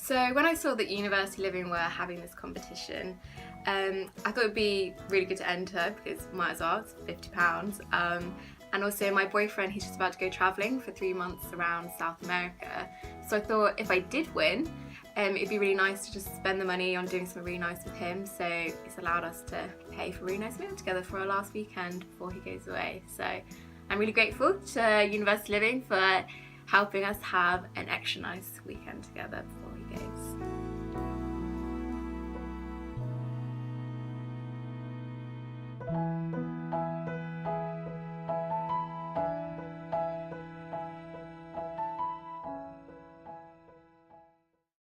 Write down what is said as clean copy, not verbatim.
So when I saw that University Living were having this competition, I thought it'd be really good to enter because might as well, it's £50. And also my boyfriend, he's just about to go travelling for 3 months around South America. So I thought if I did win, it'd be really nice to just spend the money on doing something really nice with him. So it's allowed us to pay for a really nice meal together for our last weekend before he goes away. So I'm really grateful to University Living for helping us have an extra nice weekend together before he goes.